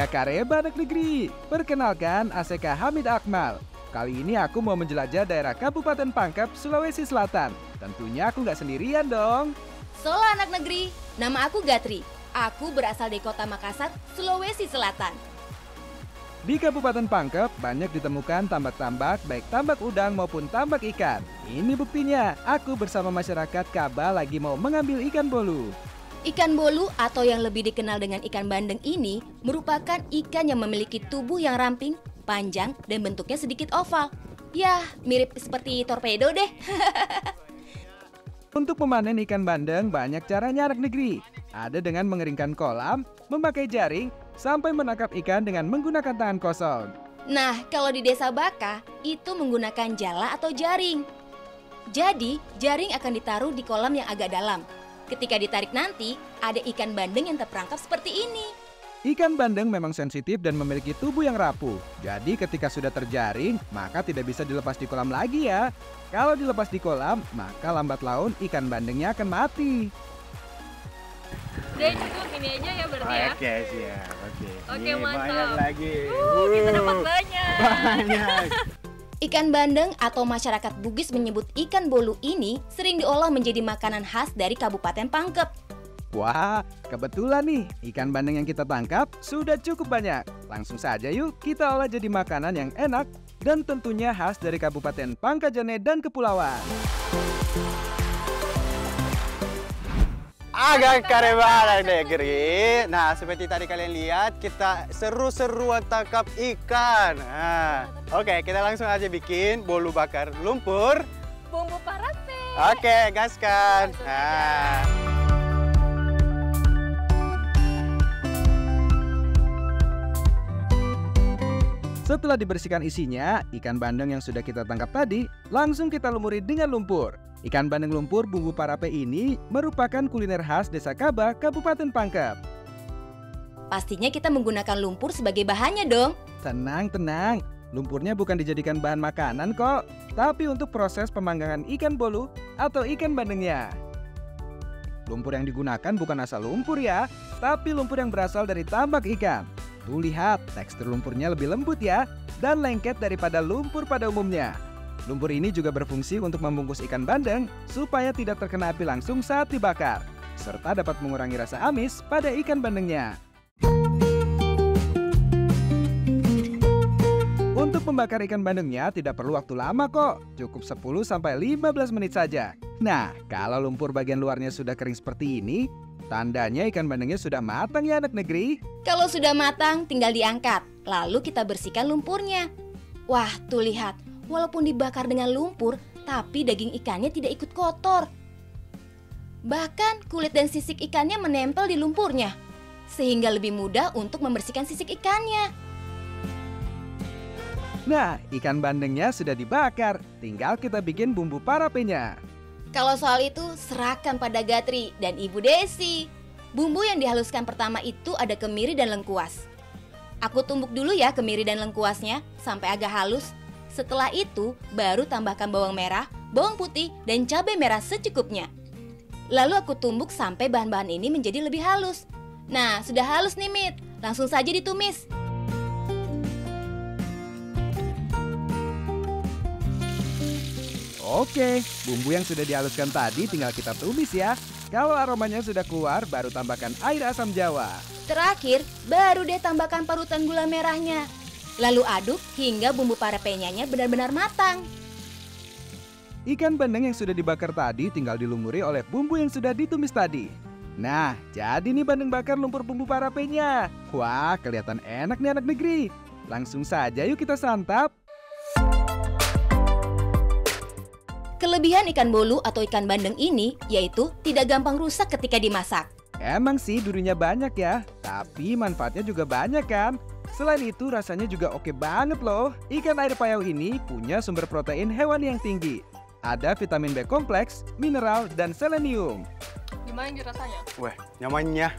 Agak kareba anak negeri. Perkenalkan, ACK Hamid Akmal. Kali ini aku mau menjelajah daerah Kabupaten Pangkep, Sulawesi Selatan. Tentunya aku nggak sendirian dong. Solo anak negeri, nama aku Gatri. Aku berasal dari kota Makassar, Sulawesi Selatan. Di Kabupaten Pangkep banyak ditemukan tambak-tambak, baik tambak udang maupun tambak ikan. Ini buktinya, aku bersama masyarakat Kaba lagi mau mengambil ikan bolu. Ikan bolu atau yang lebih dikenal dengan ikan bandeng ini merupakan ikan yang memiliki tubuh yang ramping, panjang, dan bentuknya sedikit oval. Yah, mirip seperti torpedo deh. Untuk memanen ikan bandeng banyak caranya anak negeri. Ada dengan mengeringkan kolam, memakai jaring, sampai menangkap ikan dengan menggunakan tangan kosong. Nah, kalau di desa Baka, itu menggunakan jala atau jaring. Jadi, jaring akan ditaruh di kolam yang agak dalam. Ketika ditarik nanti, ada ikan bandeng yang terperangkap seperti ini. Ikan bandeng memang sensitif dan memiliki tubuh yang rapuh. Jadi ketika sudah terjaring, maka tidak bisa dilepas di kolam lagi ya. Kalau dilepas di kolam, maka lambat laun ikan bandengnya akan mati. Udah cukup ini aja ya berarti ya? Oke, siap. Oke. Oke, Nih, mantap. banyak lagi. Kita dapat banyak. Banyak. Ikan bandeng atau masyarakat Bugis menyebut ikan bolu ini sering diolah menjadi makanan khas dari Kabupaten Pangkep. Wah, kebetulan nih, ikan bandeng yang kita tangkap sudah cukup banyak. Langsung saja yuk kita olah jadi makanan yang enak dan tentunya khas dari Kabupaten Pangkajene dan Kepulauan. Agak kareba anak negeri. Nah, seperti tadi kalian lihat, kita seru-seruan tangkap ikan. Nah, oke, kita langsung aja bikin bolu bakar lumpur. Bumbu parape. Oke, gaskan. Langsung Nah. Setelah dibersihkan isinya, ikan bandeng yang sudah kita tangkap tadi langsung kita lumuri dengan lumpur. Ikan bandeng lumpur bumbu parape ini merupakan kuliner khas Desa Kaba, Kabupaten Pangkep. Pastinya kita menggunakan lumpur sebagai bahannya dong. Tenang, tenang. Lumpurnya bukan dijadikan bahan makanan kok, tapi untuk proses pemanggangan ikan bolu atau ikan bandengnya. Lumpur yang digunakan bukan asal lumpur ya, tapi lumpur yang berasal dari tambak ikan. Tuh lihat, tekstur lumpurnya lebih lembut ya, dan lengket daripada lumpur pada umumnya. Lumpur ini juga berfungsi untuk membungkus ikan bandeng supaya tidak terkena api langsung saat dibakar, serta dapat mengurangi rasa amis pada ikan bandengnya. Untuk membakar ikan bandengnya tidak perlu waktu lama kok, cukup 10-15 menit saja. Nah, kalau lumpur bagian luarnya sudah kering seperti ini, tandanya ikan bandengnya sudah matang ya anak negeri. Kalau sudah matang, tinggal diangkat. Lalu kita bersihkan lumpurnya. Wah, tuh lihat. Walaupun dibakar dengan lumpur, tapi daging ikannya tidak ikut kotor. Bahkan kulit dan sisik ikannya menempel di lumpurnya, sehingga lebih mudah untuk membersihkan sisik ikannya. Nah, ikan bandengnya sudah dibakar, tinggal kita bikin bumbu parapenya. Kalau soal itu, serahkan pada Gatri dan Ibu Desi. Bumbu yang dihaluskan pertama itu ada kemiri dan lengkuas. Aku tumbuk dulu ya kemiri dan lengkuasnya sampai agak halus. Setelah itu, baru tambahkan bawang merah, bawang putih, dan cabai merah secukupnya. Lalu aku tumbuk sampai bahan-bahan ini menjadi lebih halus. Nah, sudah halus nih, Mit. Langsung saja ditumis. Oke, bumbu yang sudah dihaluskan tadi tinggal kita tumis ya. Kalau aromanya sudah keluar, baru tambahkan air asam jawa. Terakhir, baru deh tambahkan parutan gula merahnya. Lalu aduk hingga bumbu parapenyanya benar-benar matang. Ikan bandeng yang sudah dibakar tadi tinggal dilumuri oleh bumbu yang sudah ditumis tadi. Nah, jadi nih bandeng bakar lumpur bumbu parapenya. Wah, kelihatan enak nih anak negeri. Langsung saja yuk kita santap. Kelebihan ikan bolu atau ikan bandeng ini yaitu tidak gampang rusak ketika dimasak. Emang sih durinya banyak ya, tapi manfaatnya juga banyak kan? Selain itu rasanya juga oke banget loh. Ikan air payau ini punya sumber protein hewani yang tinggi. Ada vitamin B kompleks, mineral, dan selenium. Gimana nih rasanya? Wah, nyamannya.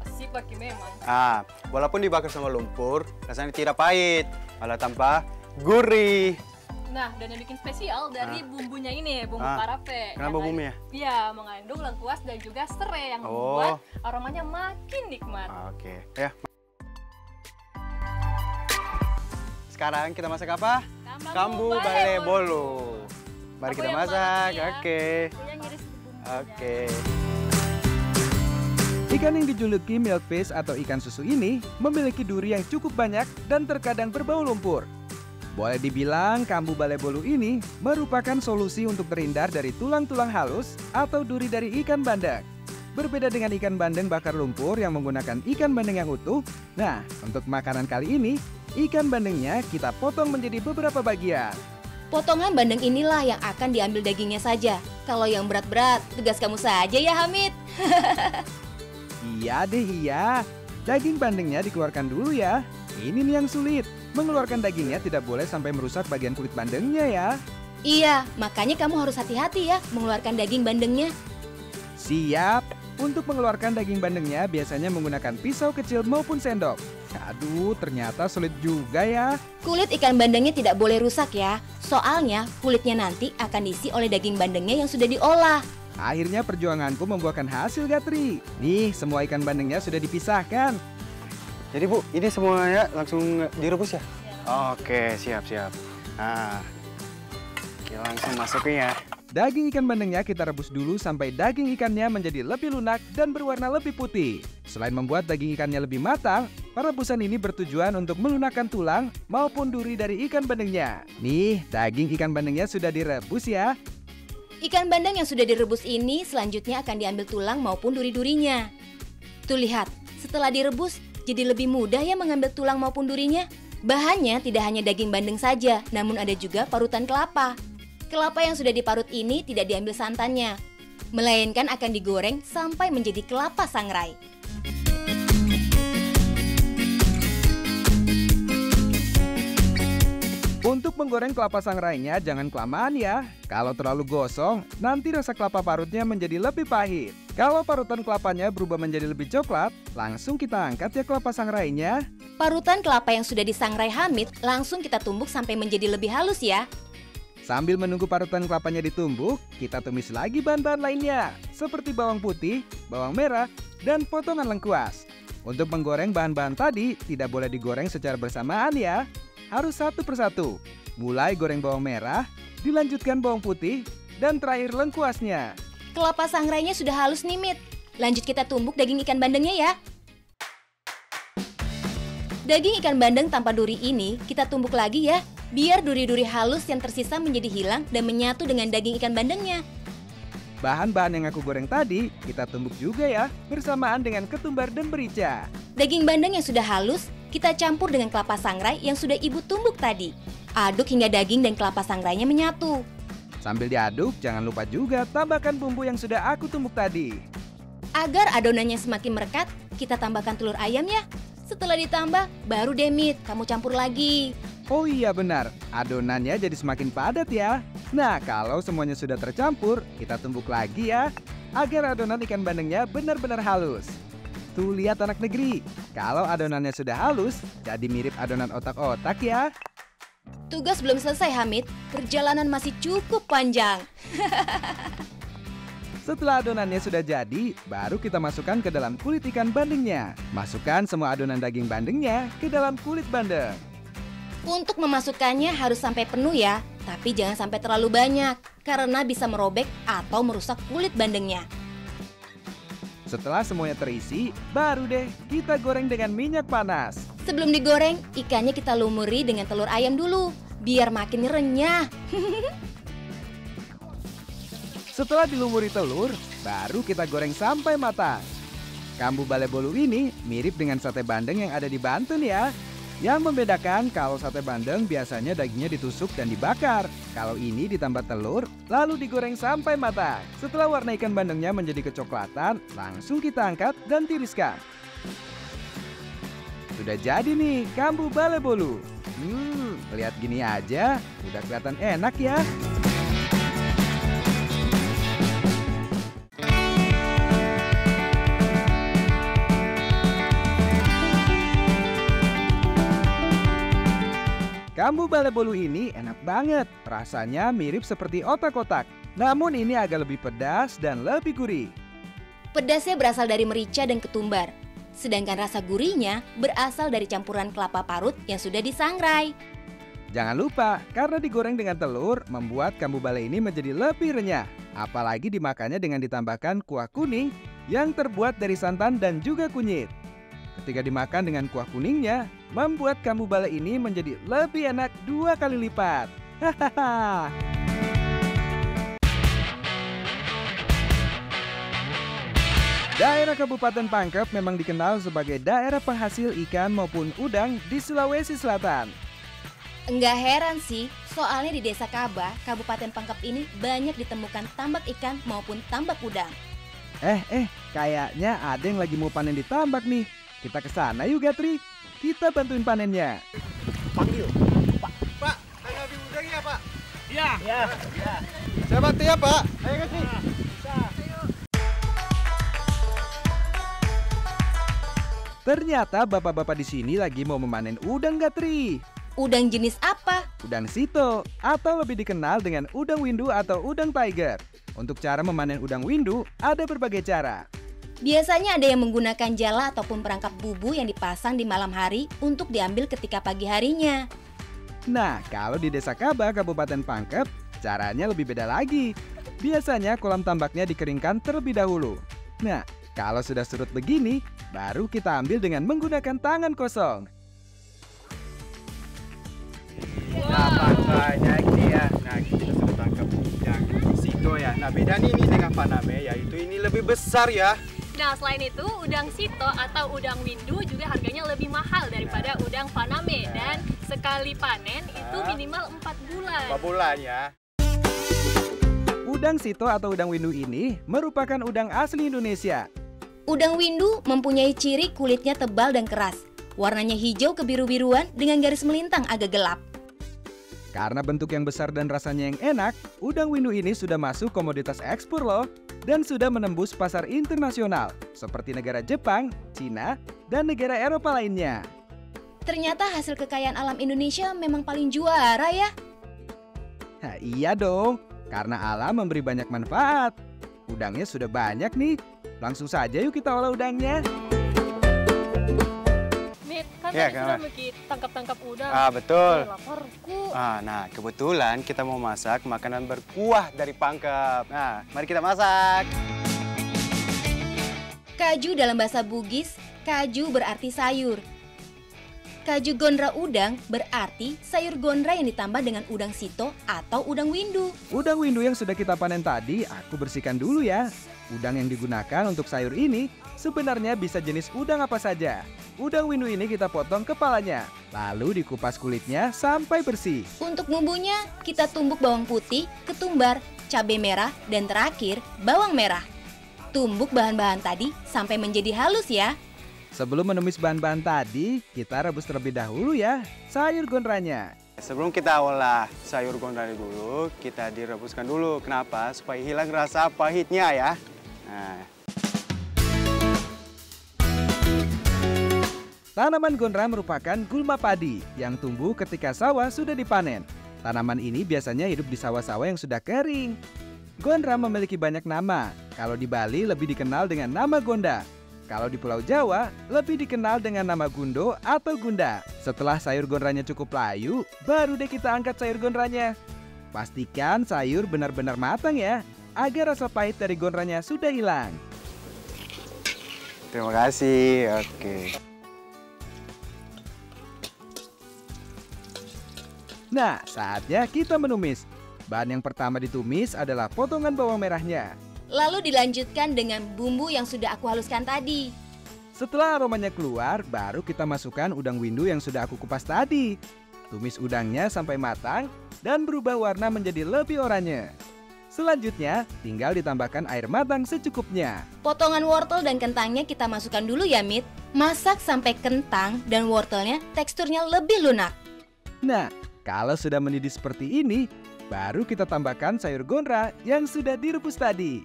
Asik pakai memang. Walaupun dibakar sama lumpur, rasanya tidak pahit, malah tambah gurih. Nah, dan yang bikin spesial dari bumbunya ini, bumbu parape. Kenapa bumbunya? Iya, mengandung lengkuas dan juga serai yang membuat aromanya makin nikmat. Oke, ya. sekarang kita masak apa? Kambu balai bolu. Mari Aku kita yang masak. masak, ya. Oke. Aku yang ngiris bumbunya. Oke. Ikan yang dijuluki milkfish atau ikan susu ini memiliki duri yang cukup banyak dan terkadang berbau lumpur. Boleh dibilang kambu balai bolu ini merupakan solusi untuk terhindar dari tulang-tulang halus atau duri dari ikan bandeng. Berbeda dengan ikan bandeng bakar lumpur yang menggunakan ikan bandeng yang utuh, nah untuk makanan kali ini, ikan bandengnya kita potong menjadi beberapa bagian. Potongan bandeng inilah yang akan diambil dagingnya saja. Kalau yang berat-berat, tugas kamu saja ya Hamid. Iya deh iya, daging bandengnya dikeluarkan dulu ya. Ini nih yang sulit, mengeluarkan dagingnya tidak boleh sampai merusak bagian kulit bandengnya ya. Iya, makanya kamu harus hati-hati ya mengeluarkan daging bandengnya. Siap, untuk mengeluarkan daging bandengnya biasanya menggunakan pisau kecil maupun sendok. Aduh, ternyata sulit juga ya. Kulit ikan bandengnya tidak boleh rusak ya. Soalnya kulitnya nanti akan diisi oleh daging bandengnya yang sudah diolah. Akhirnya perjuanganku membuahkan hasil Gatri. Nih, semua ikan bandengnya sudah dipisahkan. Jadi Bu, ini semuanya langsung direbus ya? Oke, siap-siap. Nah, kita langsung masukin ya. Daging ikan bandengnya kita rebus dulu sampai daging ikannya menjadi lebih lunak dan berwarna lebih putih. Selain membuat daging ikannya lebih matang, perebusan ini bertujuan untuk melunakkan tulang maupun duri dari ikan bandengnya. Nih, daging ikan bandengnya sudah direbus ya. Ikan bandeng yang sudah direbus ini selanjutnya akan diambil tulang maupun duri-durinya. Tuh lihat, setelah direbus jadi lebih mudah ya mengambil tulang maupun durinya. Bahannya tidak hanya daging bandeng saja, namun ada juga parutan kelapa. Kelapa yang sudah diparut ini tidak diambil santannya, melainkan akan digoreng sampai menjadi kelapa sangrai. Untuk menggoreng kelapa sangrainya jangan kelamaan ya. Kalau terlalu gosong, nanti rasa kelapa parutnya menjadi lebih pahit. Kalau parutan kelapanya berubah menjadi lebih coklat, langsung kita angkat ya kelapa sangrainya. Parutan kelapa yang sudah disangrai Hamid langsung kita tumbuk sampai menjadi lebih halus ya. Sambil menunggu parutan kelapanya ditumbuk, kita tumis lagi bahan-bahan lainnya, seperti bawang putih, bawang merah, dan potongan lengkuas. Untuk menggoreng bahan-bahan tadi, tidak boleh digoreng secara bersamaan ya. Harus satu persatu. Mulai goreng bawang merah, dilanjutkan bawang putih, dan terakhir lengkuasnya. Kelapa sangrainya sudah halus nih Mid. Lanjut kita tumbuk daging ikan bandengnya ya. Daging ikan bandeng tanpa duri ini kita tumbuk lagi ya, biar duri-duri halus yang tersisa menjadi hilang dan menyatu dengan daging ikan bandengnya. Bahan-bahan yang aku goreng tadi, kita tumbuk juga ya, bersamaan dengan ketumbar dan merica. Daging bandeng yang sudah halus, kita campur dengan kelapa sangrai yang sudah ibu tumbuk tadi. Aduk hingga daging dan kelapa sangrainya menyatu. Sambil diaduk, jangan lupa juga tambahkan bumbu yang sudah aku tumbuk tadi. Agar adonannya semakin merekat, kita tambahkan telur ayam ya. Setelah ditambah, baru deh Mid, kamu campur lagi. Oh iya benar, adonannya jadi semakin padat ya. Nah, kalau semuanya sudah tercampur, kita tumbuk lagi ya, agar adonan ikan bandengnya benar-benar halus. Tuh lihat anak negeri, kalau adonannya sudah halus, jadi mirip adonan otak-otak ya. Tugas belum selesai Hamid, perjalanan masih cukup panjang. Setelah adonannya sudah jadi, baru kita masukkan ke dalam kulit ikan bandengnya. Masukkan semua adonan daging bandengnya ke dalam kulit bandeng. Untuk memasukkannya harus sampai penuh ya, tapi jangan sampai terlalu banyak, karena bisa merobek atau merusak kulit bandengnya. Setelah semuanya terisi, baru deh kita goreng dengan minyak panas. Sebelum digoreng, ikannya kita lumuri dengan telur ayam dulu, biar makin renyah. Setelah dilumuri telur, baru kita goreng sampai matang. Kambu balai bolu ini mirip dengan sate bandeng yang ada di Banten ya. Yang membedakan kalau sate bandeng biasanya dagingnya ditusuk dan dibakar. Kalau ini ditambah telur, lalu digoreng sampai matang. Setelah warna ikan bandengnya menjadi kecoklatan, langsung kita angkat dan tiriskan. Sudah jadi nih kambu balai bolu. Lihat gini aja, udah kelihatan enak ya. Kambu balai bolu ini enak banget, rasanya mirip seperti otak-otak. Namun ini agak lebih pedas dan lebih gurih. Pedasnya berasal dari merica dan ketumbar, sedangkan rasa gurihnya berasal dari campuran kelapa parut yang sudah disangrai. Jangan lupa, karena digoreng dengan telur, membuat kambu balai ini menjadi lebih renyah. Apalagi dimakannya dengan ditambahkan kuah kuning yang terbuat dari santan dan juga kunyit. Ketika dimakan dengan kuah kuningnya, membuat kambu balai ini menjadi lebih enak 2 kali lipat. Hahaha. Daerah Kabupaten Pangkep memang dikenal sebagai daerah penghasil ikan maupun udang di Sulawesi Selatan. Enggak heran sih, soalnya di Desa Kaba, Kabupaten Pangkep ini banyak ditemukan tambak ikan maupun tambak udang. Kayaknya ada yang lagi mau panen di tambak nih. Kita ke sana yuk Gatri, kita bantuin panennya. Panggil. Pak, saya ambil udang ya Pak? Iya. Ya. Saya bantu ya Pak. Ayo Gatri. Ternyata bapak-bapak di sini lagi mau memanen udang Gatri. Udang jenis apa? Udang sito atau lebih dikenal dengan udang windu atau udang tiger. Untuk cara memanen udang windu ada berbagai cara. Biasanya ada yang menggunakan jala ataupun perangkap bubu yang dipasang di malam hari untuk diambil ketika pagi harinya. Nah, kalau di Desa Kaba, Kabupaten Pangkep, caranya lebih beda lagi. Biasanya kolam tambaknya dikeringkan terlebih dahulu. Nah, kalau sudah surut begini, baru kita ambil dengan menggunakan tangan kosong. Nah, makanya ini ya. Nah, kita sudah tangkap udang sito ya. Nah, beda ini dengan paname, yaitu ini lebih besar ya. Nah, selain itu, udang sito atau udang windu juga harganya lebih mahal daripada udang paname. Dan sekali panen itu minimal 4 bulan. 4 bulan ya. Udang sito atau udang windu ini merupakan udang asli Indonesia. Udang windu mempunyai ciri kulitnya tebal dan keras. Warnanya hijau kebiru-biruan dengan garis melintang agak gelap. Karena bentuk yang besar dan rasanya yang enak, udang windu ini sudah masuk komoditas ekspor loh. Dan sudah menembus pasar internasional seperti negara Jepang, Cina, dan negara Eropa lainnya. Ternyata hasil kekayaan alam Indonesia memang paling juara ya. Nah, iya dong, karena alam memberi banyak manfaat. Udangnya sudah banyak nih, langsung saja yuk kita olah udangnya. Mit, kan Ya, tadi sudah bikin tangkap-tangkap udang. Betul. Laparku. Nah, kebetulan kita mau masak makanan berkuah dari Pangkep. Nah, mari kita masak. Kaju dalam bahasa Bugis, kaju berarti sayur. Kaju gondra udang berarti sayur gondra yang ditambah dengan udang sito atau udang windu. Udang windu yang sudah kita panen tadi, aku bersihkan dulu ya. Udang yang digunakan untuk sayur ini sebenarnya bisa jenis udang apa saja. Udang windu ini kita potong kepalanya, lalu dikupas kulitnya sampai bersih. Untuk bumbunya, kita tumbuk bawang putih, ketumbar, cabai merah, dan terakhir bawang merah. Tumbuk bahan-bahan tadi sampai menjadi halus ya. Sebelum menumis bahan-bahan tadi, kita rebus terlebih dahulu ya sayur gondranya. Sebelum kita olah sayur gondranya dulu, kita direbuskan dulu. Kenapa? Supaya hilang rasa pahitnya ya. Nah. Tanaman gondra merupakan gulma padi yang tumbuh ketika sawah sudah dipanen. Tanaman ini biasanya hidup di sawah-sawah yang sudah kering. Gondra memiliki banyak nama. Kalau di Bali lebih dikenal dengan nama gonda. Kalau di Pulau Jawa lebih dikenal dengan nama gundo atau gunda. Setelah sayur gondranya cukup layu, baru deh kita angkat sayur gondranya. Pastikan sayur benar-benar matang ya, agar rasa pahit dari gondranya sudah hilang. Terima kasih. Oke. Nah, saatnya kita menumis. Bahan yang pertama ditumis adalah potongan bawang merahnya. Lalu dilanjutkan dengan bumbu yang sudah aku haluskan tadi. Setelah aromanya keluar, baru kita masukkan udang windu yang sudah aku kupas tadi. Tumis udangnya sampai matang dan berubah warna menjadi lebih oranye. Selanjutnya, tinggal ditambahkan air matang secukupnya. Potongan wortel dan kentangnya kita masukkan dulu ya, Mit. Masak sampai kentang dan wortelnya teksturnya lebih lunak. Nah, kalau sudah mendidih seperti ini, baru kita tambahkan sayur gondra yang sudah direbus tadi.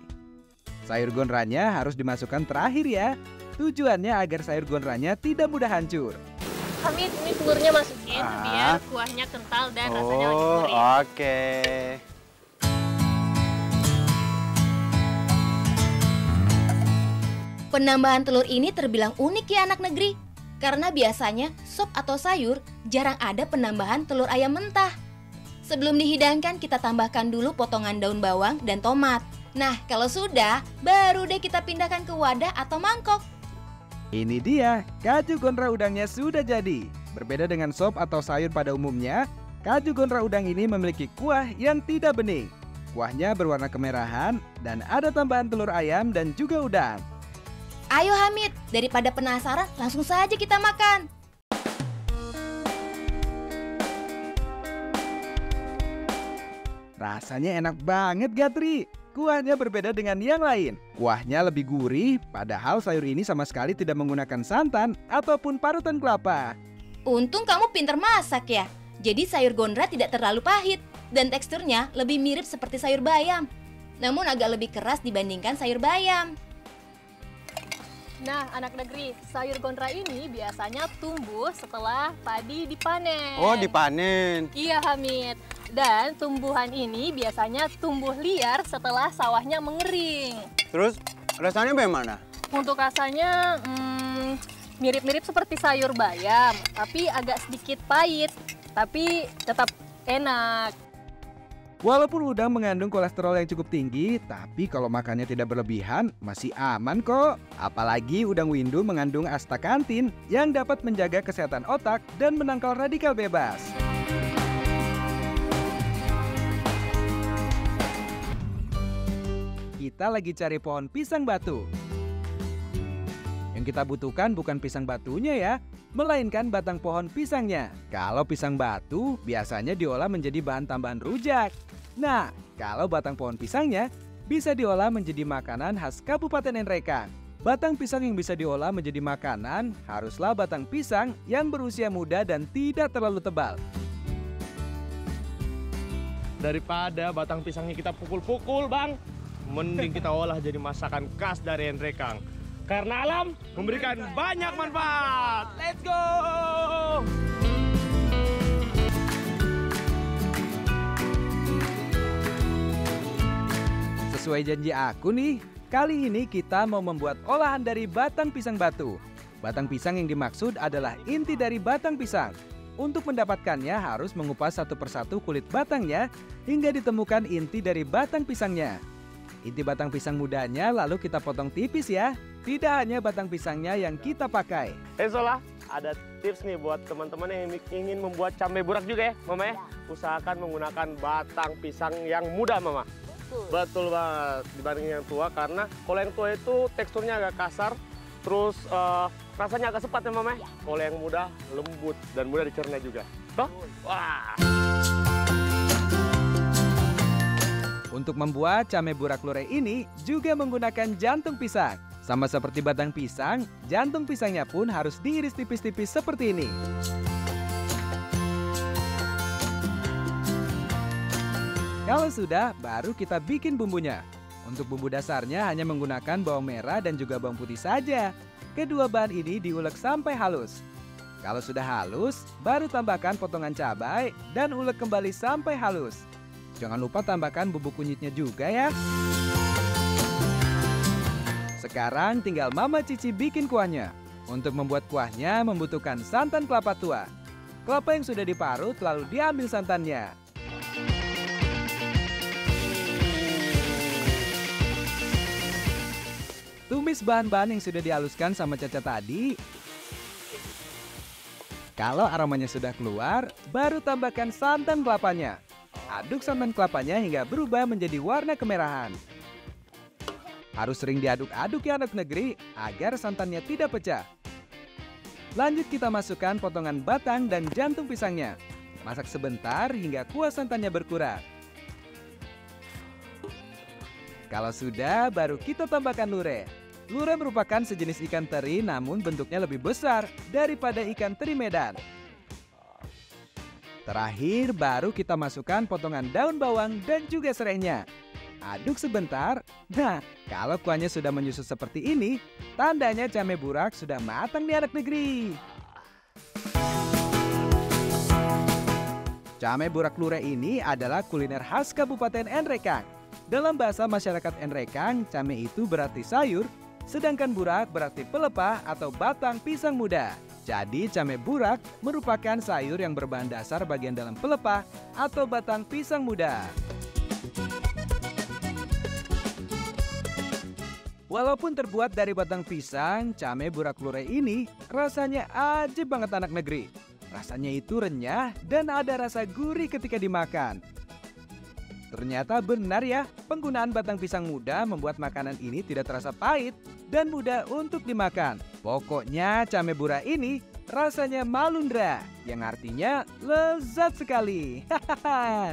Sayur gondranya harus dimasukkan terakhir ya. Tujuannya agar sayur gondranya tidak mudah hancur. Kami ini telurnya masukin biar kuahnya kental dan rasanya lebih gurih. Oke. Penambahan telur ini terbilang unik ya anak negeri. Karena biasanya sop atau sayur jarang ada penambahan telur ayam mentah. Sebelum dihidangkan kita tambahkan dulu potongan daun bawang dan tomat. Nah, kalau sudah, baru deh kita pindahkan ke wadah atau mangkok. Ini dia, kaju gondra udangnya sudah jadi. Berbeda dengan sop atau sayur pada umumnya, kaju gondra udang ini memiliki kuah yang tidak bening. Kuahnya berwarna kemerahan dan ada tambahan telur ayam dan juga udang. Ayo Hamid, daripada penasaran langsung saja kita makan. Rasanya enak banget Gatri. Kuahnya berbeda dengan yang lain. Kuahnya lebih gurih, padahal sayur ini sama sekali tidak menggunakan santan ataupun parutan kelapa. Untung kamu pinter masak ya. Jadi sayur gondra tidak terlalu pahit dan teksturnya lebih mirip seperti sayur bayam. Namun agak lebih keras dibandingkan sayur bayam. Nah, anak negeri, sayur gondra ini biasanya tumbuh setelah padi dipanen. Oh, dipanen. Iya, Hamid. Dan tumbuhan ini biasanya tumbuh liar setelah sawahnya mengering. Terus rasanya bagaimana? Untuk rasanya mirip-mirip seperti sayur bayam, tapi agak sedikit pahit, tapi tetap enak. Walaupun udang mengandung kolesterol yang cukup tinggi, tapi kalau makannya tidak berlebihan, masih aman kok. Apalagi udang windu mengandung astakantin yang dapat menjaga kesehatan otak dan menangkal radikal bebas. Kita lagi cari pohon pisang batu. Yang kita butuhkan bukan pisang batunya ya, melainkan batang pohon pisangnya. Kalau pisang batu biasanya diolah menjadi bahan tambahan rujak. Nah, kalau batang pohon pisangnya bisa diolah menjadi makanan khas Kabupaten Nrekang. Batang pisang yang bisa diolah menjadi makanan haruslah batang pisang yang berusia muda dan tidak terlalu tebal. Daripada batang pisangnya kita pukul-pukul, Bang, mending kita olah jadi masakan khas dari Nrekang. Karena alam memberikan banyak manfaat. Let's go! Sesuai janji aku nih, kali ini kita mau membuat olahan dari batang pisang batu. Batang pisang yang dimaksud adalah inti dari batang pisang. Untuk mendapatkannya harus mengupas satu persatu kulit batangnya hingga ditemukan inti dari batang pisangnya. Inti batang pisang mudanya lalu kita potong tipis ya. Tidak hanya batang pisangnya yang kita pakai. Sola, ada tips nih buat teman-teman yang ingin membuat cabai burak juga ya, Mama ya. Usahakan menggunakan batang pisang yang muda, Mama. Betul banget, dibanding yang tua, karena kalau yang tua itu teksturnya agak kasar, terus rasanya agak sepet ya Mama. Kalau yang muda lembut dan mudah dicerna juga. Toh? Wah. Untuk membuat cabai burak lure ini juga menggunakan jantung pisang. Sama seperti batang pisang, jantung pisangnya pun harus diiris tipis-tipis seperti ini. Kalau sudah, baru kita bikin bumbunya. Untuk bumbu dasarnya hanya menggunakan bawang merah dan juga bawang putih saja. Kedua bahan ini diulek sampai halus. Kalau sudah halus, baru tambahkan potongan cabai dan ulek kembali sampai halus. Jangan lupa tambahkan bubuk kunyitnya juga ya. Sekarang tinggal Mama Cici bikin kuahnya. Untuk membuat kuahnya membutuhkan santan kelapa tua. Kelapa yang sudah diparut lalu diambil santannya. Tumis bahan-bahan yang sudah dihaluskan sama Caca tadi. Kalau aromanya sudah keluar, baru tambahkan santan kelapanya. Aduk santan kelapanya hingga berubah menjadi warna kemerahan. Harus sering diaduk-aduk ya anak negeri agar santannya tidak pecah. Lanjut kita masukkan potongan batang dan jantung pisangnya. Masak sebentar hingga kuah santannya berkurang. Kalau sudah, baru kita tambahkan lure. Lure merupakan sejenis ikan teri namun bentuknya lebih besar daripada ikan teri Medan. Terakhir baru kita masukkan potongan daun bawang dan juga serainya. Aduk sebentar. Nah, kalau kuahnya sudah menyusut seperti ini, tandanya cabai burak sudah matang di anak negeri. Cabai burak lure ini adalah kuliner khas Kabupaten Nrekang. Dalam bahasa masyarakat Nrekang, cabai itu berarti sayur, sedangkan burak berarti pelepah atau batang pisang muda. Jadi came burak merupakan sayur yang berbahan dasar bagian dalam pelepah atau batang pisang muda. Walaupun terbuat dari batang pisang, came burak lure ini rasanya ajib banget anak negeri. Rasanya itu renyah dan ada rasa gurih ketika dimakan. Ternyata benar ya, penggunaan batang pisang muda membuat makanan ini tidak terasa pahit dan mudah untuk dimakan. Pokoknya came burak ini rasanya malundra, yang artinya lezat sekali. Hahaha.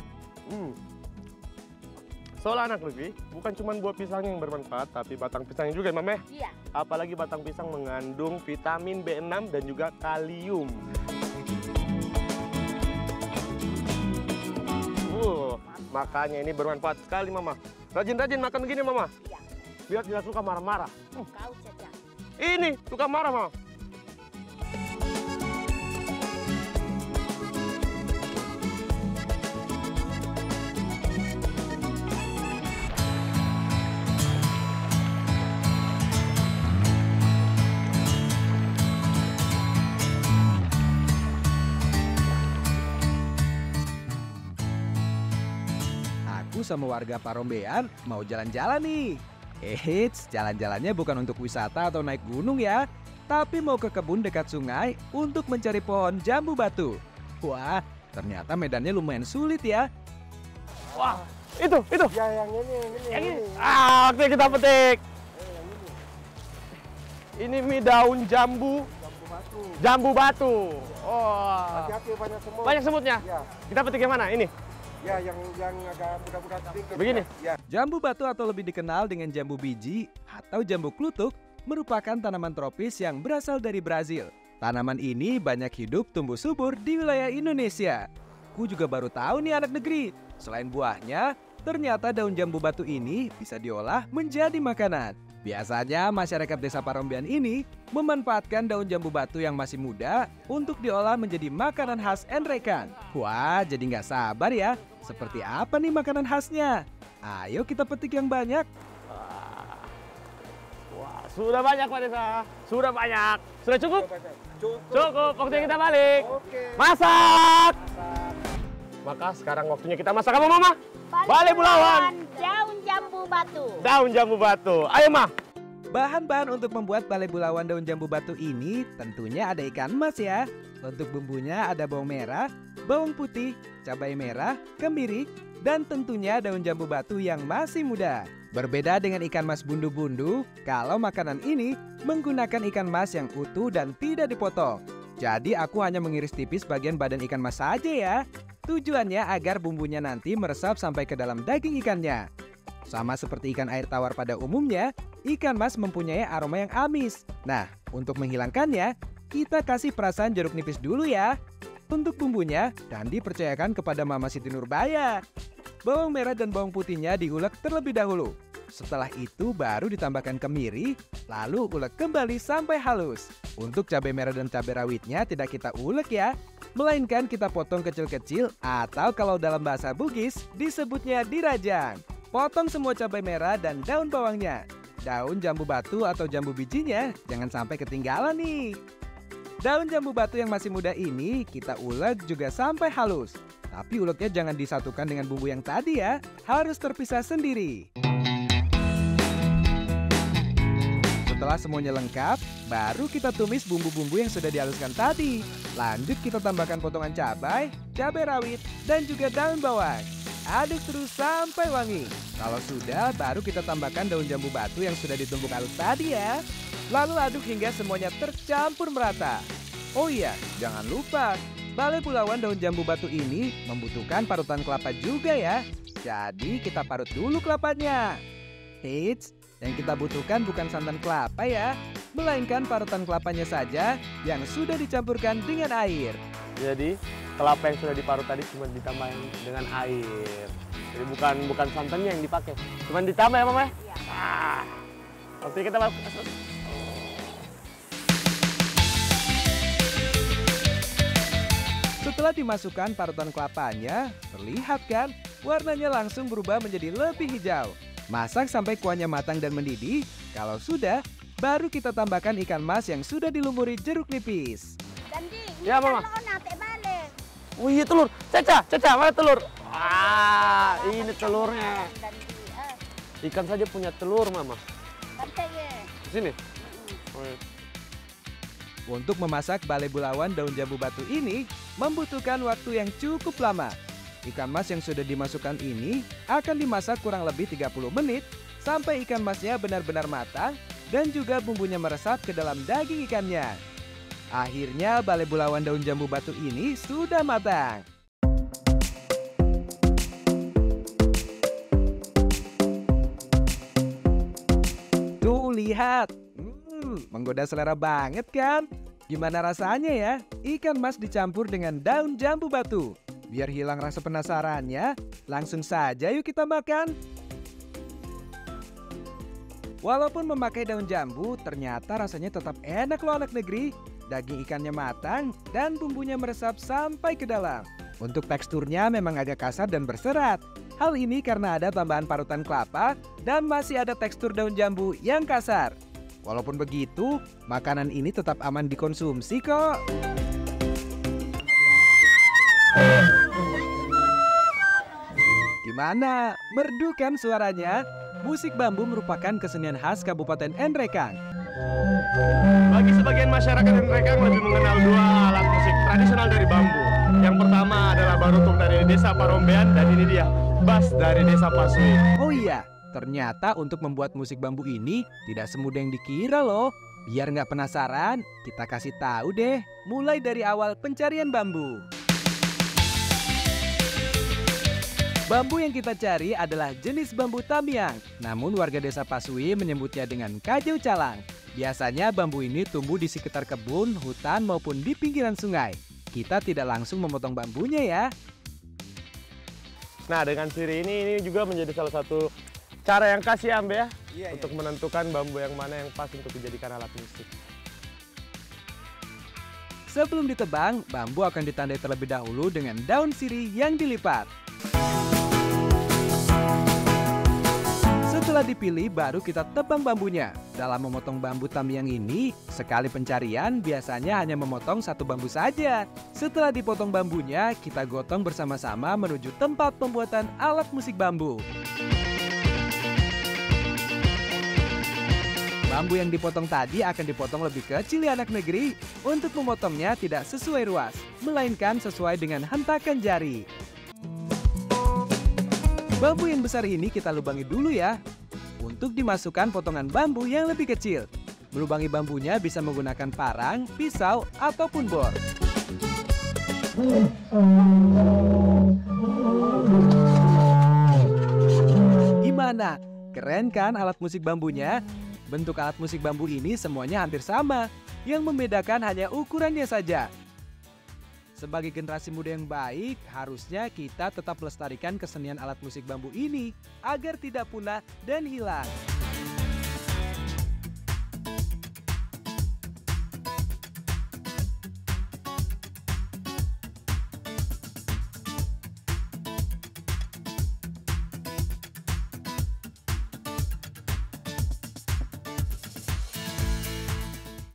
Soal anak negeri, bukan cuma buah pisang yang bermanfaat, tapi batang pisang juga, Mame. Iya. Apalagi batang pisang mengandung vitamin B6 dan juga kalium. Makanya ini bermanfaat sekali, Mama. Rajin-rajin makan begini, Mama. Iya. Biar tidak suka marah-marah. Kau saja. Ini suka marah, Mama. Aku sama warga Parombean mau jalan-jalan nih. Eits, jalan-jalannya bukan untuk wisata atau naik gunung ya, tapi mau ke kebun dekat sungai untuk mencari pohon jambu batu. Wah, ternyata medannya lumayan sulit ya. Wah, itu. Ya, yang ini. Yang ini. Oke, kita petik. Ini mie daun jambu. Jambu batu. Oh. Hati-hati banyak semut. Banyak semutnya. Ya, Kita petik yang mana? Ini. ya yang agak mudah-mudah sedikit. Begini? Ya. Jambu batu atau lebih dikenal dengan jambu biji atau jambu klutuk merupakan tanaman tropis yang berasal dari Brazil. Tanaman ini banyak hidup tumbuh subur di wilayah Indonesia. Ku juga baru tahu nih anak negeri, selain buahnya, ternyata daun jambu batu ini bisa diolah menjadi makanan. Biasanya masyarakat desa Parombean ini memanfaatkan daun jambu batu yang masih muda untuk diolah menjadi makanan khas enrekan. Wah, jadi nggak sabar ya. Seperti apa nih makanan khasnya? Ayo kita petik yang banyak. Wah, sudah banyak, Pak Desa. Sudah banyak. Sudah cukup? Cukup. Cukup. Waktunya kita balik. Oke. Masak. Maka sekarang waktunya kita masak apa, Mama? Balai Bulawan. Daun jambu batu. Daun jambu batu. Ayo, Ma. Bahan-bahan untuk membuat balai bulawan daun jambu batu ini tentunya ada ikan mas ya. Untuk bumbunya ada bawang merah, bawang putih, cabai merah, kemiri, dan tentunya daun jambu batu yang masih muda. Berbeda dengan ikan mas bundu-bundu, kalau makanan ini menggunakan ikan mas yang utuh dan tidak dipotong. Jadi aku hanya mengiris tipis bagian badan ikan mas saja ya. Tujuannya agar bumbunya nanti meresap sampai ke dalam daging ikannya. Sama seperti ikan air tawar pada umumnya, ikan mas mempunyai aroma yang amis. Nah, untuk menghilangkannya, kita kasih perasan jeruk nipis dulu ya. Untuk bumbunya, Dandi percayakan kepada Mama Siti Nurbaya. Bawang merah dan bawang putihnya diulek terlebih dahulu. Setelah itu baru ditambahkan kemiri, lalu ulek kembali sampai halus. Untuk cabai merah dan cabai rawitnya tidak kita ulek ya, melainkan kita potong kecil-kecil atau kalau dalam bahasa Bugis disebutnya dirajang. Potong semua cabai merah dan daun bawangnya. Daun jambu batu atau jambu bijinya jangan sampai ketinggalan nih. Daun jambu batu yang masih muda ini kita ulek juga sampai halus. Tapi uleknya jangan disatukan dengan bumbu yang tadi ya, harus terpisah sendiri. Setelah semuanya lengkap, baru kita tumis bumbu-bumbu yang sudah dihaluskan tadi. Lanjut kita tambahkan potongan cabai, cabai rawit, dan juga daun bawang. Aduk terus sampai wangi. Kalau sudah, baru kita tambahkan daun jambu batu yang sudah ditumbuk halus tadi ya. Lalu aduk hingga semuanya tercampur merata. Oh iya, jangan lupa, balai bulawan daun jambu batu ini membutuhkan parutan kelapa juga ya. Jadi kita parut dulu kelapanya. Eits, yang kita butuhkan bukan santan kelapa ya, melainkan parutan kelapanya saja yang sudah dicampurkan dengan air. Jadi kelapa yang sudah diparut tadi cuma ditambahin dengan air. Jadi bukan santannya yang dipakai, cuma ditambah ya, Mama? Iya. Waktu kita masuk. Setelah dimasukkan parutan kelapanya, terlihat kan warnanya langsung berubah menjadi lebih hijau. Masak sampai kuahnya matang dan mendidih. Kalau sudah, baru kita tambahkan ikan mas yang sudah dilumuri jeruk nipis. Ya, Mama. Oh iya telur. Caca, mana telur? Ini telurnya. Ikan saja punya telur, Mama. Sini. Oh, iya. Untuk memasak balai bulawan daun jambu batu ini membutuhkan waktu yang cukup lama. Ikan mas yang sudah dimasukkan ini akan dimasak kurang lebih 30 menit sampai ikan masnya benar-benar matang dan juga bumbunya meresap ke dalam daging ikannya. Akhirnya balai bulawan daun jambu batu ini sudah matang. Tuh lihat, menggoda selera banget kan? Gimana rasanya ya? Ikan mas dicampur dengan daun jambu batu. Biar hilang rasa penasarannya, langsung saja yuk kita makan. Walaupun memakai daun jambu, ternyata rasanya tetap enak loh anak negeri. Daging ikannya matang dan bumbunya meresap sampai ke dalam. Untuk teksturnya memang agak kasar dan berserat. Hal ini karena ada tambahan parutan kelapa dan masih ada tekstur daun jambu yang kasar. Walaupun begitu, makanan ini tetap aman dikonsumsi kok. Gimana? Merdu kan suaranya? Musik bambu merupakan kesenian khas Kabupaten Enrekang. Bagi sebagian masyarakat Enrekang lebih mengenal dua alat musik tradisional dari bambu. Yang pertama adalah barutung dari desa Parombean dan ini dia, bas dari desa Pasui. Oh iya, ternyata untuk membuat musik bambu ini tidak semudah yang dikira loh. Biar nggak penasaran, kita kasih tahu deh, mulai dari awal pencarian bambu. Bambu yang kita cari adalah jenis bambu tamiang. Namun warga desa Pasui menyebutnya dengan kajau calang. Biasanya bambu ini tumbuh di sekitar kebun, hutan maupun di pinggiran sungai. Kita tidak langsung memotong bambunya ya. Nah, dengan siri ini juga menjadi salah satu cara yang khas ya, Ambe ya, untuk menentukan bambu yang mana yang pas untuk dijadikan alat musik. Sebelum ditebang, bambu akan ditandai terlebih dahulu dengan daun sirih yang dilipat. Setelah dipilih, baru kita tebang bambunya. Dalam memotong bambu tamiang ini, sekali pencarian biasanya hanya memotong satu bambu saja. Setelah dipotong bambunya, kita gotong bersama-sama menuju tempat pembuatan alat musik bambu. Bambu yang dipotong tadi akan dipotong lebih kecil ya anak negeri. Untuk memotongnya tidak sesuai ruas, melainkan sesuai dengan hentakan jari. Bambu yang besar ini kita lubangi dulu ya. Untuk dimasukkan potongan bambu yang lebih kecil. Melubangi bambunya bisa menggunakan parang, pisau, ataupun bor. Gimana? Keren kan alat musik bambunya? Bentuk alat musik bambu ini semuanya hampir sama. Yang membedakan hanya ukurannya saja. Sebagai generasi muda yang baik, harusnya kita tetap melestarikan kesenian alat musik bambu ini agar tidak punah dan hilang.